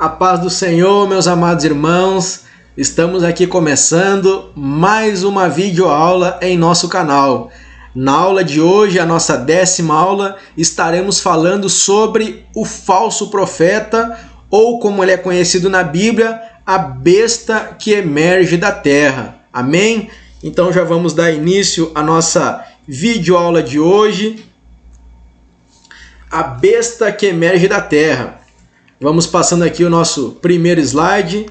A paz do Senhor, meus amados irmãos, estamos aqui começando mais uma videoaula em nosso canal. Na aula de hoje, a nossa 10ª aula, estaremos falando sobre o falso profeta, ou como ele é conhecido na Bíblia, a besta que emerge da terra. Amém? Então já vamos dar início à nossa videoaula de hoje. A besta que emerge da terra. Vamos passando aqui o nosso primeiro slide.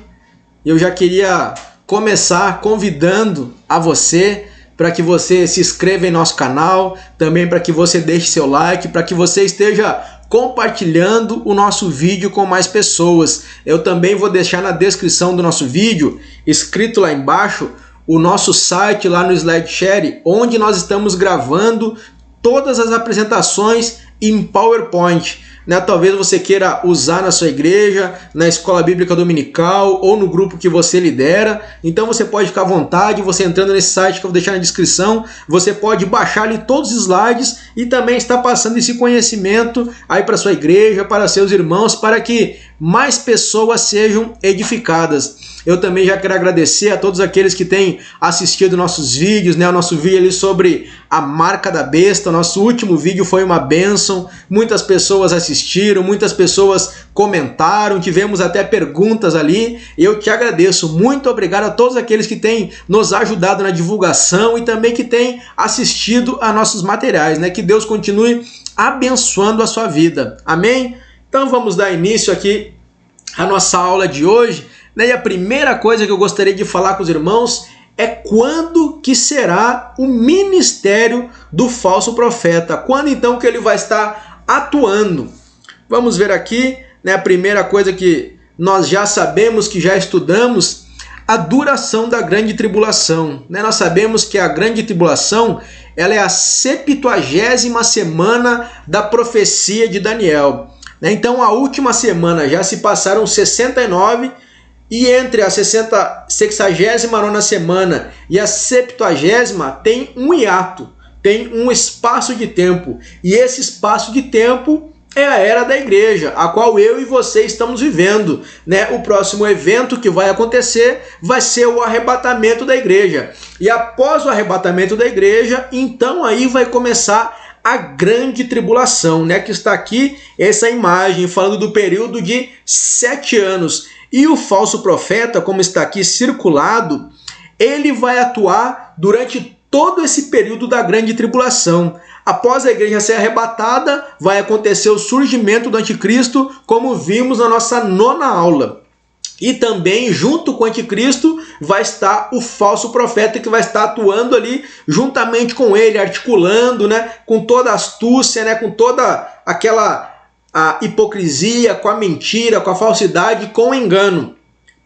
Eu já queria começar convidando a você para que você se inscreva em nosso canal, também para que você deixe seu like, para que você esteja compartilhando o nosso vídeo com mais pessoas. Eu também vou deixar na descrição do nosso vídeo, escrito lá embaixo, o nosso site lá no SlideShare, onde nós estamos gravando todas as apresentações em PowerPoint. Talvez você queira usar na sua igreja, na escola bíblica dominical ou no grupo que você lidera. Então você pode ficar à vontade, você entrando nesse site que eu vou deixar na descrição, você pode baixar ali todos os slides e também estar passando esse conhecimento aí para sua igreja, para seus irmãos, para que mais pessoas sejam edificadas. Eu também já quero agradecer a todos aqueles que têm assistido nossos vídeos, o nosso vídeo ali sobre a marca da besta. O nosso último vídeo foi uma bênção, muitas pessoas assistiram, muitas pessoas comentaram, tivemos até perguntas ali. Eu te agradeço, muito obrigado a todos aqueles que têm nos ajudado na divulgação e também que têm assistido a nossos materiais, Que Deus continue abençoando a sua vida, amém? Então vamos dar início aqui à nossa aula de hoje. E a primeira coisa que eu gostaria de falar com os irmãos é quando que será o ministério do falso profeta. Quando então que ele vai estar atuando? Vamos ver aqui, a primeira coisa que nós já sabemos, que já estudamos, a duração da grande tribulação. Nós sabemos que a grande tribulação ela é a 70ª semana da profecia de Daniel. Então a última semana já se passaram 69 e entre a 69ª semana e a 70ª tem um hiato, tem um espaço de tempo. E esse espaço de tempo é a era da igreja, a qual eu e você estamos vivendo. O próximo evento que vai acontecer vai ser o arrebatamento da igreja. E após o arrebatamento da igreja, então aí vai começar a grande tribulação, que está aqui essa imagem falando do período de 7 anos. E o falso profeta, como está aqui circulado, ele vai atuar durante todo esse período da grande tribulação. Após a igreja ser arrebatada, vai acontecer o surgimento do anticristo, como vimos na nossa 9ª aula. E também, junto com o anticristo, vai estar o falso profeta, que vai estar atuando ali juntamente com ele, articulando, com toda a astúcia, com toda aquela a hipocrisia, com a mentira, com a falsidade, com o engano.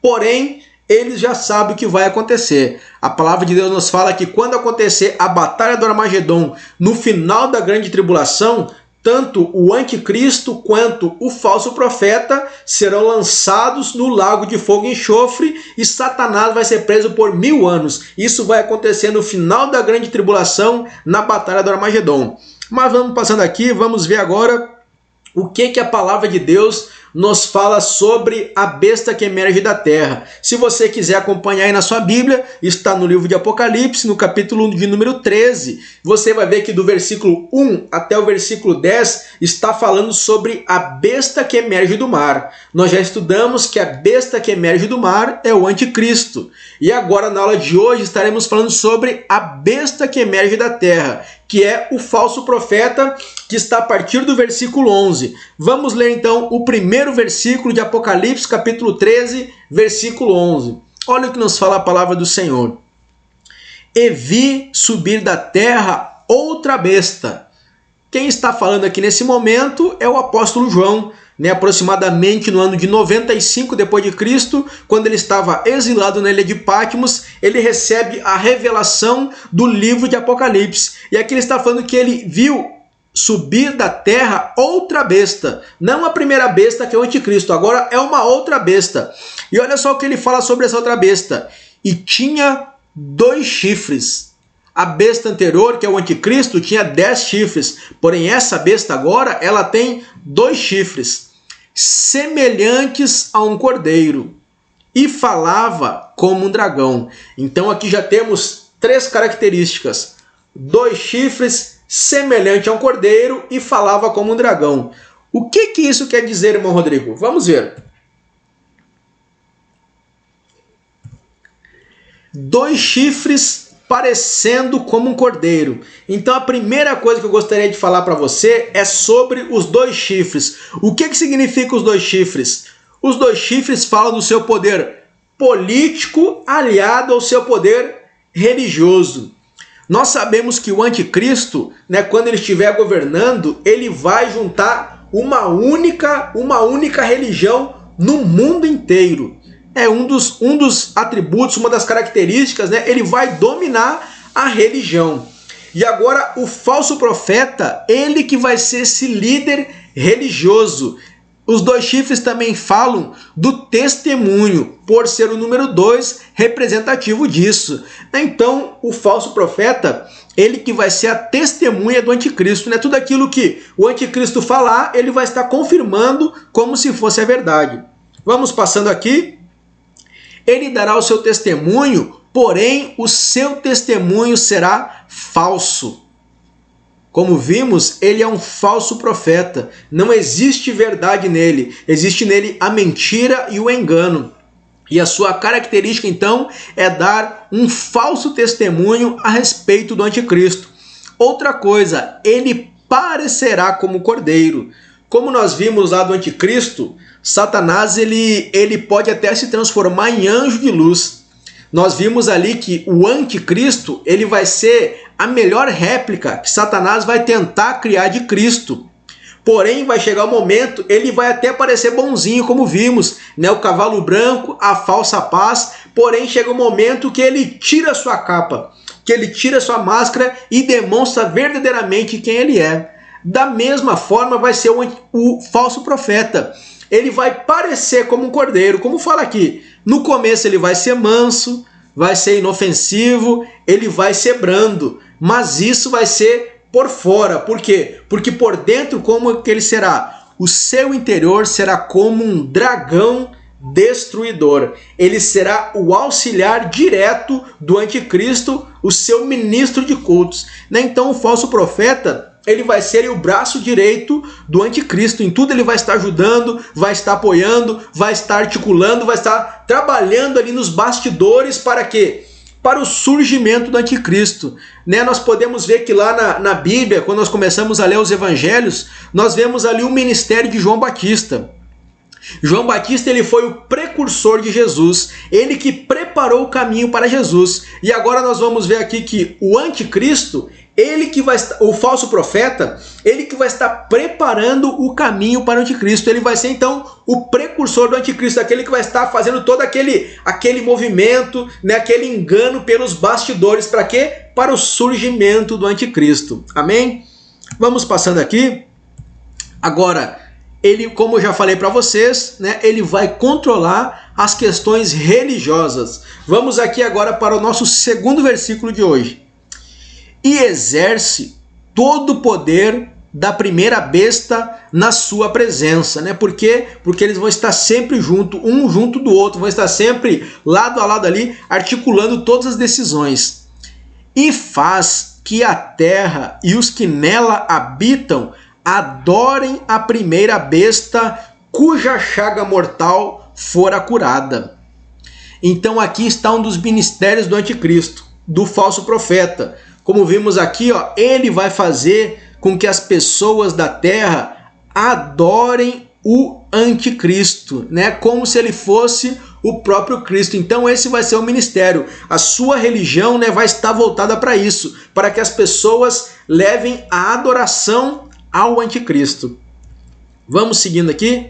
Porém, eles já sabem o que vai acontecer. A palavra de Deus nos fala que quando acontecer a batalha do Armagedon, no final da grande tribulação, tanto o anticristo quanto o falso profeta serão lançados no lago de fogo e enxofre e Satanás vai ser preso por 1000 anos. Isso vai acontecer no final da grande tribulação, na batalha do Armagedon. Mas vamos passando aqui, vamos ver agora o que a palavra de Deus nos fala sobre a besta que emerge da terra. Se você quiser acompanhar aí na sua Bíblia, está no livro de Apocalipse, no capítulo de número 13. Você vai ver que do versículo 1 até o versículo 10 está falando sobre a besta que emerge do mar. Nós já estudamos que a besta que emerge do mar é o anticristo. E agora na aula de hoje estaremos falando sobre a besta que emerge da terra, que é o falso profeta, que está a partir do versículo 11. Vamos ler então o primeiro versículo de Apocalipse, capítulo 13, versículo 11. Olha o que nos fala a palavra do Senhor. E vi subir da terra outra besta. Quem está falando aqui nesse momento é o apóstolo João, aproximadamente no ano de 95 depois de Cristo, quando ele estava exilado na ilha de Patmos, ele recebe a revelação do livro de Apocalipse. E aqui ele está falando que ele viu subir da terra outra besta. Não a primeira besta, que é o anticristo, agora é uma outra besta. E olha só o que ele fala sobre essa outra besta. E tinha 2 chifres. A besta anterior, que é o anticristo, tinha 10 chifres. Porém, essa besta agora, ela tem 2 chifres. semelhantes a um cordeiro, e falava como um dragão. Então aqui já temos 3 características: 2 chifres, semelhante a um cordeiro e falava como um dragão. O que isso quer dizer, irmão Rodrigo? Vamos ver. 2 chifres parecendo como um cordeiro. Então a primeira coisa que eu gostaria de falar para você é sobre os 2 chifres. O que significa os 2 chifres? Os 2 chifres falam do seu poder político aliado ao seu poder religioso. Nós sabemos que o anticristo, né, quando ele estiver governando, ele vai juntar uma única religião no mundo inteiro. É um dos atributos, uma das características, né? Ele vai dominar a religião. E agora o falso profeta, ele que vai ser esse líder religioso. Os 2 chifres também falam do testemunho, por ser o número 2 representativo disso. Então, o falso profeta, ele que vai ser a testemunha do anticristo, né? Tudo aquilo que o anticristo falar, ele vai estar confirmando como se fosse a verdade. Vamos passando aqui. Ele dará o seu testemunho, porém o seu testemunho será falso. Como vimos, ele é um falso profeta. Não existe verdade nele. Existe nele a mentira e o engano. E a sua característica, então, é dar um falso testemunho a respeito do anticristo. Outra coisa, ele parecerá como cordeiro. Como nós vimos lá do anticristo, Satanás ele pode até se transformar em anjo de luz. Nós vimos ali que o anticristo ele vai ser a melhor réplica que Satanás vai tentar criar de Cristo. Porém, vai chegar um momento, ele vai até parecer bonzinho, como vimos, né? O cavalo branco, a falsa paz. Porém, chega um momento que ele tira sua capa, que ele tira sua máscara e demonstra verdadeiramente quem ele é. Da mesma forma vai ser o falso profeta. Ele vai parecer como um cordeiro, como fala aqui. No começo ele vai ser manso, vai ser inofensivo, ele vai ser brando. Mas isso vai ser por fora. Por quê? Porque por dentro como que ele será? O seu interior será como um dragão destruidor. Ele será o auxiliar direto do anticristo, o seu ministro de cultos. Então o falso profeta, ele vai ser o braço direito do anticristo. Em tudo ele vai estar ajudando, vai estar apoiando, vai estar articulando, vai estar trabalhando ali nos bastidores para quê? Para o surgimento do anticristo. Né? Nós podemos ver que lá na Bíblia, quando nós começamos a ler os evangelhos, nós vemos ali o ministério de João Batista. João Batista ele foi o precursor de Jesus, ele que preparou o caminho para Jesus. E agora nós vamos ver aqui que o anticristo, ele que vai estar, o falso profeta, ele que vai estar preparando o caminho para o anticristo. Ele vai ser então o precursor do anticristo, aquele que vai estar fazendo todo aquele movimento, né, aquele engano pelos bastidores. Para quê? Para o surgimento do anticristo. Amém? Vamos passando aqui. Agora, ele, como eu já falei para vocês, né, ele vai controlar as questões religiosas. Vamos aqui agora para o nosso segundo versículo de hoje. E exerce todo o poder da primeira besta na sua presença, né? Por quê? Porque eles vão estar sempre junto, um junto do outro, vão estar sempre lado a lado ali, articulando todas as decisões. E faz que a terra e os que nela habitam adorem a primeira besta cuja chaga mortal fora curada. Então aqui está um dos ministérios do anticristo, do falso profeta. Como vimos aqui, ó, ele vai fazer com que as pessoas da terra adorem o anticristo, né? Como se ele fosse o próprio Cristo. Então esse vai ser o ministério. A sua religião, né, vai estar voltada para isso, para que as pessoas levem a adoração ao anticristo. Vamos seguindo aqui.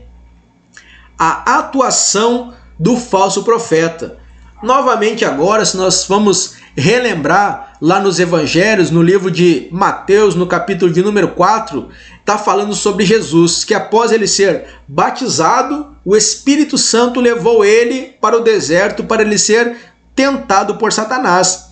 A atuação do falso profeta. Novamente agora, se nós vamos relembrar lá nos evangelhos, no livro de Mateus, no capítulo de número 4, está falando sobre Jesus, que após ele ser batizado, o Espírito Santo levou ele para o deserto para ele ser tentado por Satanás.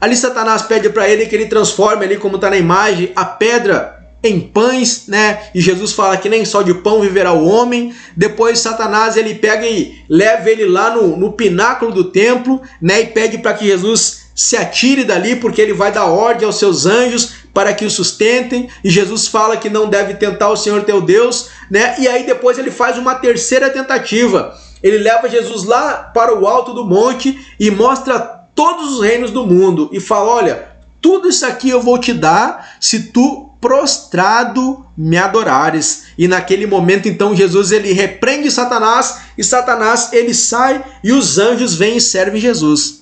Ali Satanás pede para ele que ele transforme ali, como está na imagem, a pedra em pães, né? E Jesus fala que nem só de pão viverá o homem. Depois Satanás ele pega e leva ele lá no pináculo do templo, né? E pede para que Jesus se atire dali, porque ele vai dar ordem aos seus anjos para que o sustentem. E Jesus fala que não deve tentar o Senhor teu Deus, né? E aí depois ele faz uma terceira tentativa. Ele leva Jesus lá para o alto do monte e mostra todos os reinos do mundo e fala: olha, tudo isso aqui eu vou te dar se tu prostrado me adorares. E naquele momento então Jesus ele repreende Satanás e Satanás ele sai e os anjos vêm e servem Jesus.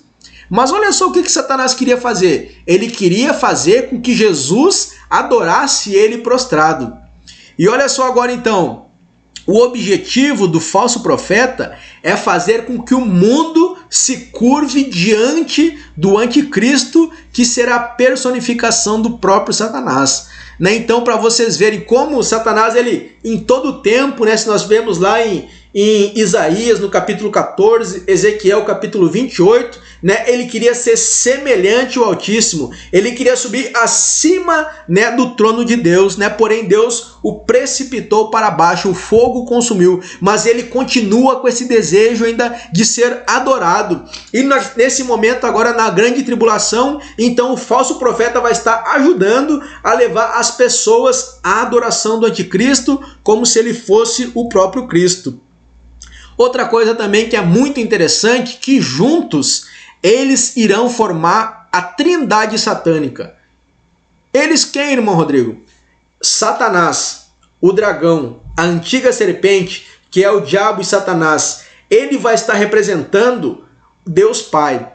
Mas olha só o que Satanás queria fazer. Ele queria fazer com que Jesus adorasse ele prostrado. E olha só agora então, o objetivo do falso profeta é fazer com que o mundo se curve diante do anticristo, que será a personificação do próprio Satanás. Né? Então, para vocês verem como Satanás, ele em todo o tempo, né, se nós vemos lá em Isaías, no capítulo 14, Ezequiel, capítulo 28, né, ele queria ser semelhante ao Altíssimo, ele queria subir acima, né, do trono de Deus, né, porém Deus o precipitou para baixo, o fogo consumiu, mas ele continua com esse desejo ainda de ser adorado. E nesse momento agora na grande tribulação, então o falso profeta vai estar ajudando a levar as pessoas à adoração do anticristo, como se ele fosse o próprio Cristo. Outra coisa também que é muito interessante, que juntos eles irão formar a trindade satânica. Eles quem, irmão Rodrigo? Satanás, o dragão, a antiga serpente, que é o diabo e Satanás, ele vai estar representando Deus Pai.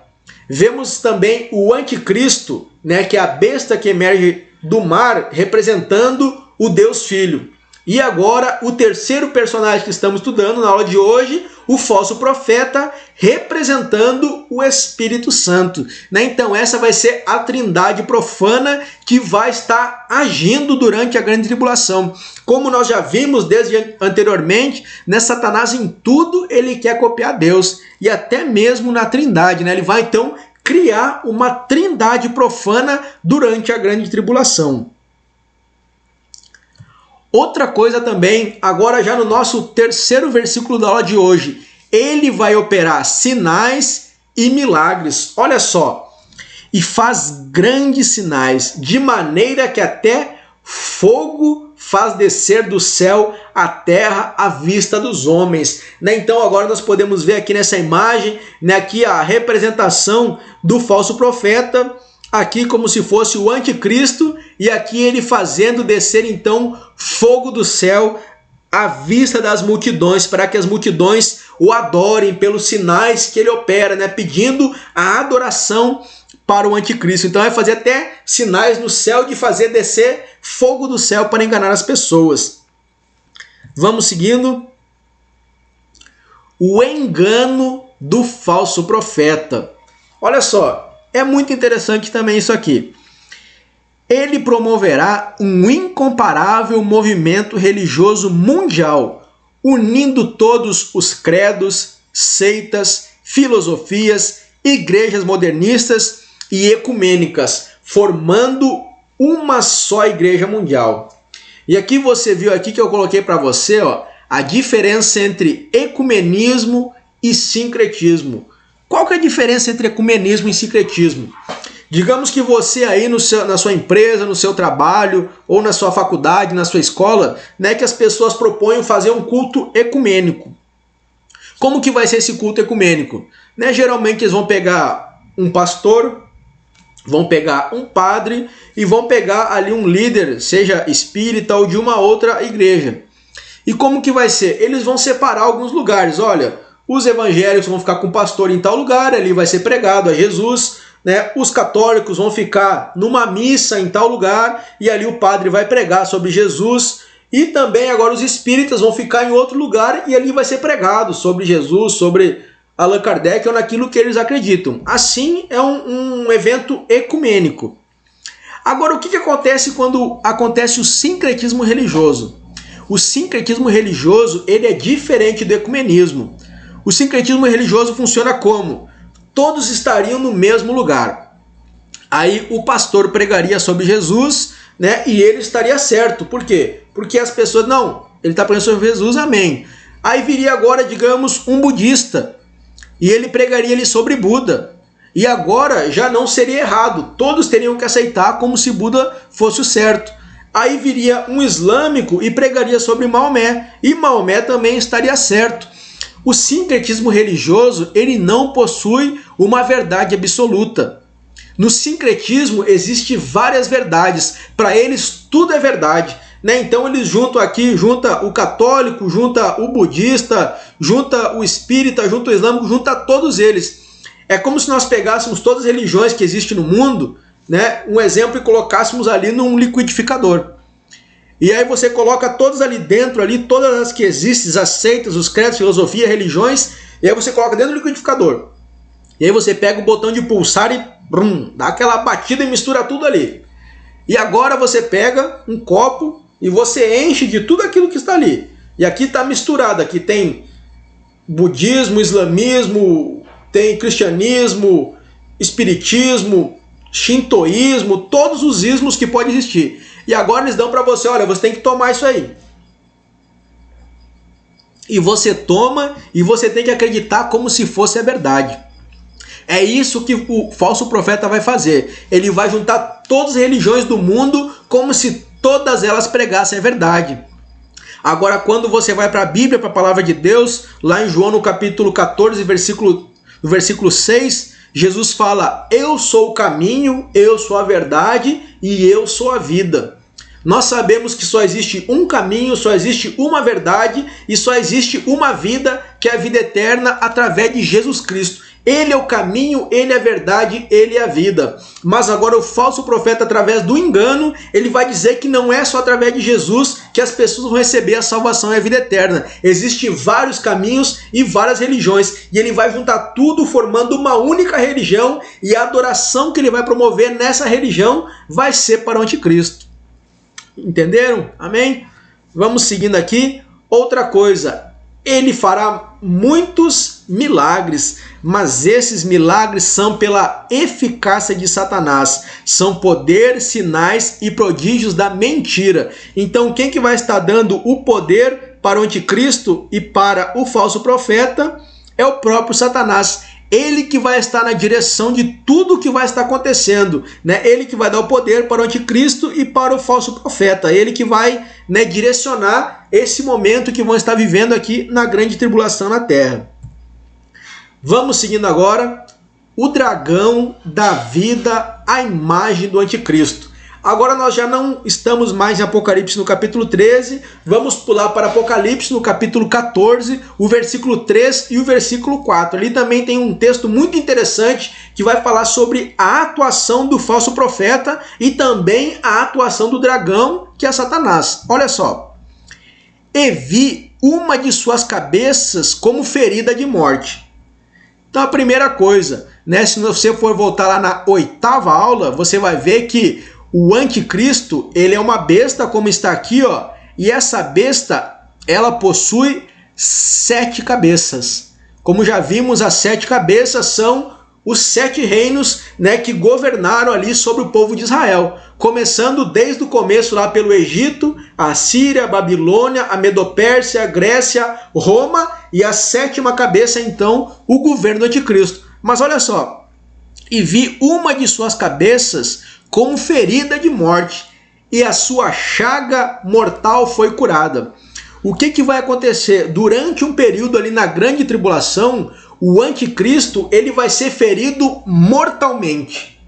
Vemos também o anticristo, né, que é a besta que emerge do mar, representando o Deus Filho. E agora o terceiro personagem que estamos estudando na aula de hoje, o falso profeta, representando o Espírito Santo. Né? Então essa vai ser a trindade profana que vai estar agindo durante a grande tribulação. Como nós já vimos desde anteriormente, né, Satanás em tudo ele quer copiar Deus. E até mesmo na trindade. Né? Ele vai então criar uma trindade profana durante a grande tribulação. Outra coisa também, agora já no nosso terceiro versículo da aula de hoje, ele vai operar sinais e milagres. Olha só, e faz grandes sinais, de maneira que até fogo faz descer do céu à terra à vista dos homens. Né? Então agora nós podemos ver aqui nessa imagem, né, aqui a representação do falso profeta, aqui como se fosse o anticristo, e aqui ele fazendo descer então fogo do céu à vista das multidões, para que as multidões o adorem pelos sinais que ele opera, né, pedindo a adoração para o anticristo. Então vai fazer até sinais no céu de fazer descer fogo do céu para enganar as pessoas. Vamos seguindo. O engano do falso profeta. Olha só. É muito interessante também isso aqui. Ele promoverá um incomparável movimento religioso mundial, unindo todos os credos, seitas, filosofias, igrejas modernistas e ecumênicas, formando uma só igreja mundial. E aqui você viu aqui que eu coloquei para você, ó, a diferença entre ecumenismo e sincretismo. Qual que é a diferença entre ecumenismo e sincretismo? Digamos que você aí na sua empresa, no seu trabalho, ou na sua faculdade, na sua escola, né, que as pessoas propõem fazer um culto ecumênico. Como que vai ser esse culto ecumênico? Né, geralmente eles vão pegar um pastor, vão pegar um padre e vão pegar ali um líder, seja espírita ou de uma outra igreja. E como que vai ser? Eles vão separar alguns lugares. Olha, os evangélicos vão ficar com o pastor em tal lugar, ali vai ser pregado a Jesus, né? Os católicos vão ficar numa missa em tal lugar e ali o padre vai pregar sobre Jesus. E também agora os espíritas vão ficar em outro lugar e ali vai ser pregado sobre Jesus, sobre Allan Kardec ou naquilo que eles acreditam. Assim é um evento ecumênico. Agora, o que acontece quando acontece o sincretismo religioso? O sincretismo religioso ele é diferente do ecumenismo. O sincretismo religioso funciona como? Todos estariam no mesmo lugar. Aí o pastor pregaria sobre Jesus, né? E ele estaria certo. Por quê? Porque as pessoas, não, ele está pregando sobre Jesus, amém. Aí viria agora, digamos, um budista, e ele pregaria ali sobre Buda. E agora já não seria errado, todos teriam que aceitar como se Buda fosse o certo. Aí viria um islâmico e pregaria sobre Maomé, e Maomé também estaria certo. O sincretismo religioso, ele não possui uma verdade absoluta. No sincretismo existe várias verdades, para eles tudo é verdade, né? Então eles junta o católico, junta o budista, junta o espírita, junta o islâmico, junta todos eles. É como se nós pegássemos todas as religiões que existem no mundo, né? Um exemplo, e colocássemos ali num liquidificador. E aí você coloca todas ali dentro, ali, todas as que existem, as seitas, os credos, filosofia, religiões, e aí você coloca dentro do liquidificador. E aí você pega o botão de pulsar e dá aquela batida e mistura tudo ali. E agora você pega um copo e você enche de tudo aquilo que está ali. E aqui está misturado, aqui tem budismo, islamismo, tem cristianismo, espiritismo, shintoísmo, todos os ismos que podem existir. E agora eles dão para você, olha, você tem que tomar isso aí. E você toma e você tem que acreditar como se fosse a verdade. É isso que o falso profeta vai fazer. Ele vai juntar todas as religiões do mundo como se todas elas pregassem a verdade. Agora, quando você vai para a Bíblia, para a palavra de Deus, lá em João no capítulo 14, no versículo 6, Jesus fala: eu sou o caminho, eu sou a verdade e eu sou a vida. Nós sabemos que só existe um caminho, só existe uma verdade e só existe uma vida, que é a vida eterna, através de Jesus Cristo. Ele é o caminho, ele é a verdade, ele é a vida. Mas agora o falso profeta, através do engano, ele vai dizer que não é só através de Jesus que as pessoas vão receber a salvação e a vida eterna. Existem vários caminhos e várias religiões. E ele vai juntar tudo formando uma única religião, e a adoração que ele vai promover nessa religião vai ser para o anticristo. Entenderam? Amém? Vamos seguindo aqui. Outra coisa, ele fará muitos milagres, mas esses milagres são pela eficácia de Satanás. São poder, sinais e prodígios da mentira. Então quem que vai estar dando o poder para o anticristo e para o falso profeta é o próprio Satanás. Ele que vai estar na direção de tudo que vai estar acontecendo, né? Ele que vai dar o poder para o anticristo e para o falso profeta. Ele que vai, né, direcionar esse momento que vão estar vivendo aqui na grande tribulação na terra. Vamos seguindo agora. O dragão da vida, a imagem do anticristo. Agora nós já não estamos mais em Apocalipse no capítulo 13, vamos pular para Apocalipse no capítulo 14, o versículo 3 e o versículo 4. Ali também tem um texto muito interessante que vai falar sobre a atuação do falso profeta e também a atuação do dragão, que é Satanás. Olha só. E vi uma de suas cabeças como ferida de morte. Então a primeira coisa, né, se você for voltar lá na 8ª aula, você vai ver que o anticristo, ele é uma besta, como está aqui, ó, e essa besta, ela possui 7 cabeças. Como já vimos, as 7 cabeças são os 7 reinos, né, que governaram ali sobre o povo de Israel. Começando desde o começo lá pelo Egito, a Síria, a Babilônia, a Medopérsia, a Grécia, Roma, e a 7ª cabeça, então, o governo do anticristo. Mas olha só, e vi uma de suas cabeças como ferida de morte, e a sua chaga mortal foi curada. O que vai acontecer? Durante um período ali na grande tribulação, o anticristo, ele vai ser ferido mortalmente.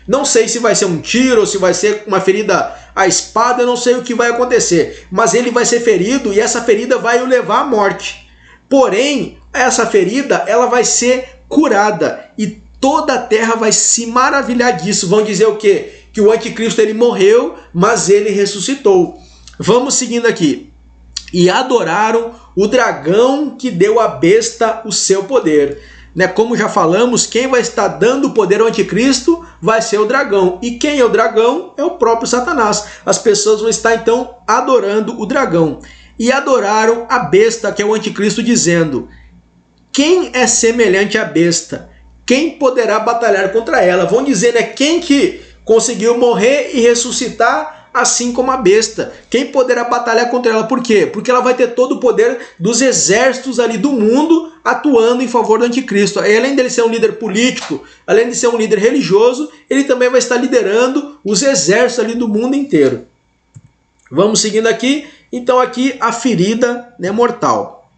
Não sei se vai ser um tiro, ou se vai ser uma ferida à espada, eu não sei o que vai acontecer, mas ele vai ser ferido, e essa ferida vai o levar à morte. Porém, essa ferida, ela vai ser curada, e toda a terra vai se maravilhar disso. Vão dizer o quê? Que o anticristo, ele morreu, mas ele ressuscitou. Vamos seguindo aqui. E adoraram o dragão que deu à besta o seu poder. Né? Como já falamos, quem vai estar dando poder ao anticristo vai ser o dragão. E quem é o dragão? É o próprio Satanás. As pessoas vão estar então adorando o dragão. E adoraram a besta, que é o anticristo, dizendo: quem é semelhante à besta? Quem poderá batalhar contra ela? Vão dizer, né, quem que conseguiu morrer e ressuscitar assim como a besta. Quem poderá batalhar contra ela? Por quê? Porque ela vai ter todo o poder dos exércitos ali do mundo atuando em favor do anticristo. E além dele ser um líder político, além de ser um líder religioso, ele também vai estar liderando os exércitos ali do mundo inteiro. Vamos seguindo aqui. Então aqui a ferida, né, mortal.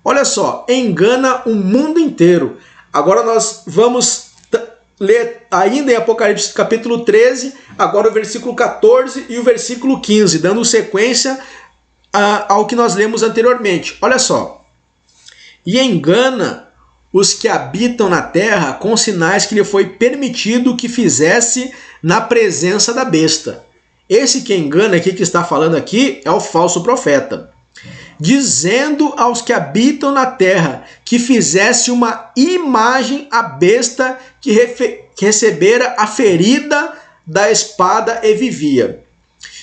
Olha só, engana o mundo inteiro. Agora nós vamos ler ainda em Apocalipse capítulo 13, agora o versículo 14 e o versículo 15, dando sequência ao que nós lemos anteriormente. Olha só. E engana os que habitam na terra com sinais que lhe foi permitido que fizesse na presença da besta. Esse que engana aqui, que está falando aqui, é o falso profeta. Dizendo aos que habitam na terra que fizesse uma imagem à besta que recebera a ferida da espada e vivia.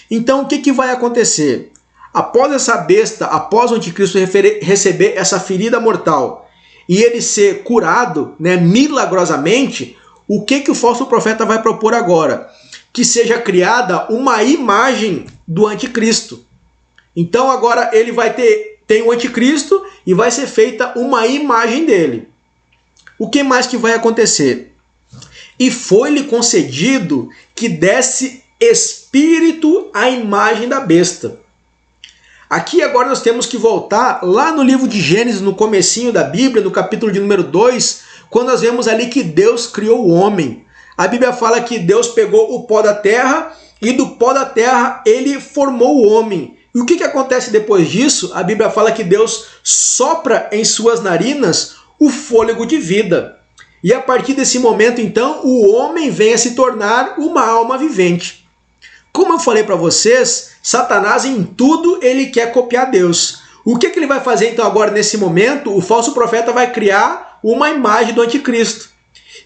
Então o que vai acontecer? Após essa besta, após o anticristo receber essa ferida mortal e ele ser curado, né, milagrosamente, o que o falso profeta vai propor agora? Que seja criada uma imagem do anticristo. Então agora ele vai tem o anticristo e vai ser feita uma imagem dele. O que mais que vai acontecer? E foi-lhe concedido que desse espírito à imagem da besta. Aqui agora nós temos que voltar lá no livro de Gênesis, no comecinho da Bíblia, no capítulo de número 2, quando nós vemos ali que Deus criou o homem. A Bíblia fala que Deus pegou o pó da terra e do pó da terra ele formou o homem. E o que acontece depois disso? A Bíblia fala que Deus sopra em suas narinas o fôlego de vida. E a partir desse momento, então, o homem vem a se tornar uma alma vivente. Como eu falei para vocês, Satanás em tudo ele quer copiar Deus. O que ele vai fazer então agora nesse momento? O falso profeta vai criar uma imagem do anticristo.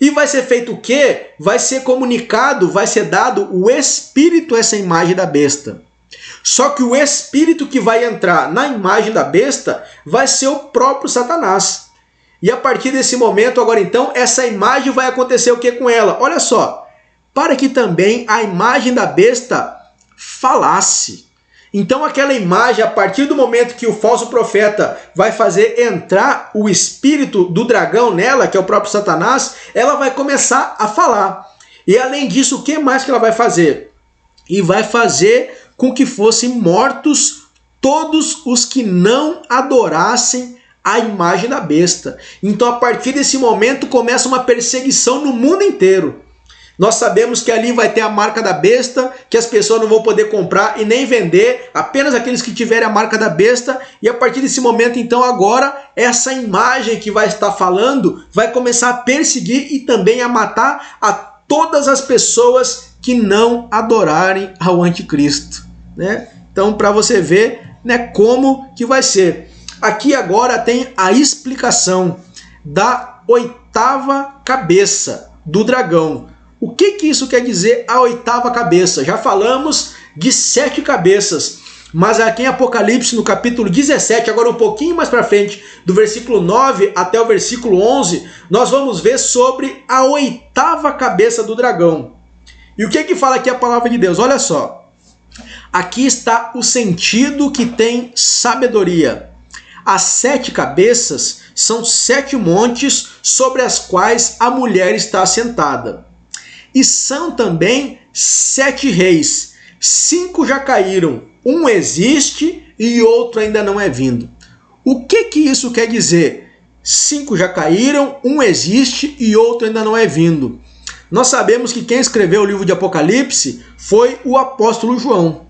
E vai ser feito o quê? Vai ser comunicado, vai ser dado o espírito a essa imagem da besta. Só que o espírito que vai entrar na imagem da besta vai ser o próprio Satanás. E a partir desse momento, agora então, essa imagem vai acontecer o que com ela? Olha só, para que também a imagem da besta falasse. Então aquela imagem, a partir do momento que o falso profeta vai fazer entrar o espírito do dragão nela, que é o próprio Satanás, ela vai começar a falar. E além disso, o que mais que ela vai fazer? E vai fazer com que fossem mortos todos os que não adorassem a imagem da besta. Então, a partir desse momento, começa uma perseguição no mundo inteiro. Nós sabemos que ali vai ter a marca da besta, que as pessoas não vão poder comprar e nem vender, apenas aqueles que tiverem a marca da besta. E a partir desse momento, então, agora, essa imagem que vai estar falando vai começar a perseguir e também a matar a todas as pessoas que não adorarem ao anticristo. Né? Então, para você ver, né, como que vai ser. Aqui agora tem a explicação da oitava cabeça do dragão. O que isso quer dizer, a oitava cabeça? Já falamos de 7 cabeças, mas aqui em Apocalipse, no capítulo 17, agora um pouquinho mais para frente, do versículo 9 até o versículo 11, nós vamos ver sobre a oitava cabeça do dragão. E o que fala aqui a palavra de Deus? Olha só. Aqui está o sentido que tem sabedoria. As 7 cabeças são 7 montes sobre as quais a mulher está assentada. E são também 7 reis. 5 já caíram, um existe e outro ainda não é vindo. O que isso quer dizer? 5 já caíram, um existe e outro ainda não é vindo. Nós sabemos que quem escreveu o livro de Apocalipse foi o apóstolo João.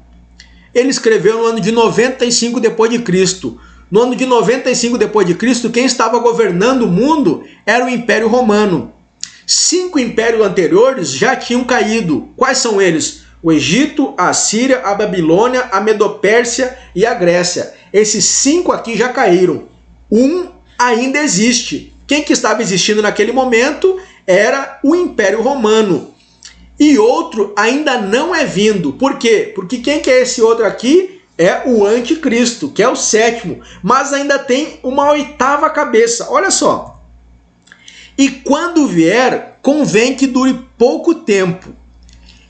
Ele escreveu no ano de 95 depois de Cristo. No ano de 95 depois de Cristo, quem estava governando o mundo era o Império Romano. 5 impérios anteriores já tinham caído. Quais são eles? O Egito, a Síria, a Babilônia, a Medopérsia e a Grécia. Esses 5 aqui já caíram. Um ainda existe. Quem que estava existindo naquele momento era o Império Romano. E outro ainda não é vindo. Por quê? Porque quem que é esse outro aqui? É o anticristo, que é o 7º. Mas ainda tem uma 8ª cabeça. Olha só. E quando vier, convém que dure pouco tempo.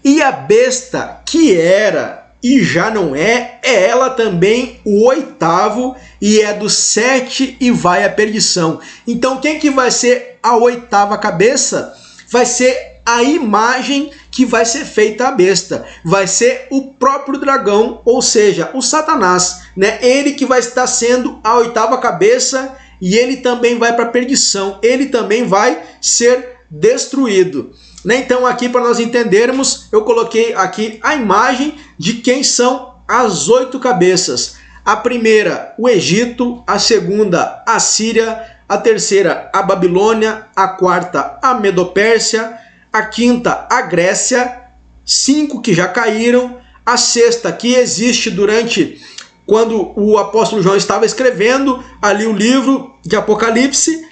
E a besta que era e já não é ela também o oitavo, e é do 7 e vai à perdição. Então quem que vai ser a oitava cabeça? Vai ser a imagem que vai ser feita à besta. Vai ser o próprio dragão, ou seja, o Satanás, né? Ele que vai estar sendo a oitava cabeça, e ele também vai para a perdição. Ele também vai ser destruído. Então aqui, para nós entendermos, eu coloquei aqui a imagem de quem são as 8 cabeças. A primeira, o Egito; a segunda, a Síria; a terceira, a Babilônia; a quarta, a Medopérsia; a quinta, a Grécia; 5 que já caíram; a sexta, que existe durante quando o apóstolo João estava escrevendo ali o livro de Apocalipse.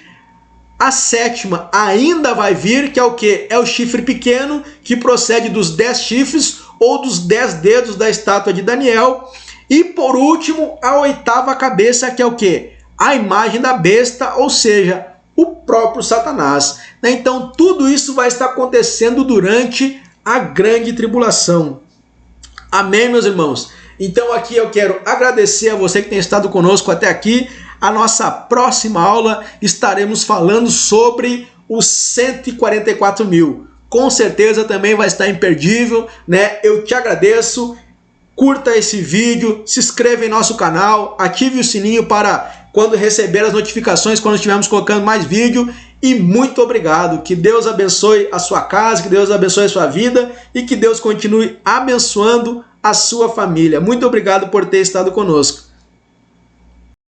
A sétima ainda vai vir, que é o quê? É o chifre pequeno, que procede dos 10 chifres ou dos 10 dedos da estátua de Daniel. E por último, a oitava cabeça, que é o quê? A imagem da besta, ou seja, o próprio Satanás. Então tudo isso vai estar acontecendo durante a grande tribulação. Amém, meus irmãos? Então aqui eu quero agradecer a você que tem estado conosco até aqui. A nossa próxima aula estaremos falando sobre os 144 mil. Com certeza também vai estar imperdível, né? Eu te agradeço. Curta esse vídeo, se inscreva em nosso canal, ative o sininho para quando receber as notificações quando estivermos colocando mais vídeo. E muito obrigado. Que Deus abençoe a sua casa, que Deus abençoe a sua vida e que Deus continue abençoando a sua família. Muito obrigado por ter estado conosco.